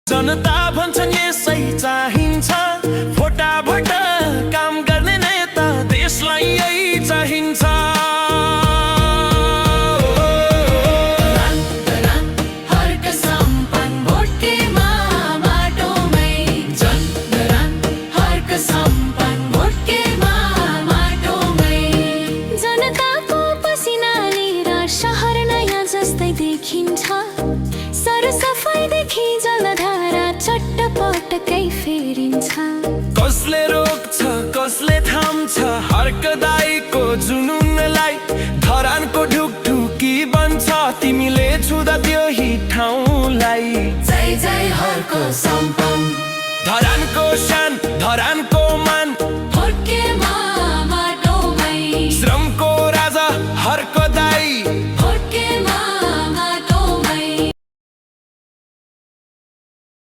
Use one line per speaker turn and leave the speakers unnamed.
जनता भन्छन् यसै चाहिन्छ फोटाभट काम गर्ने नेता देशलाई यही चाहिन्छ
जनताको पसिनाले शहर नयाँ जस्तै देखिन्छ सरसफाइदेखि जलधारा चट्टपटकै फेरिन्छ
कसले रोक्छ कसले थाम्छ हर्कदाईको जुनुनलाई धरानको ढुकढुकी बन्छ तिमीले छुँदा त्यो ठाउँलाई
जय जय हर्क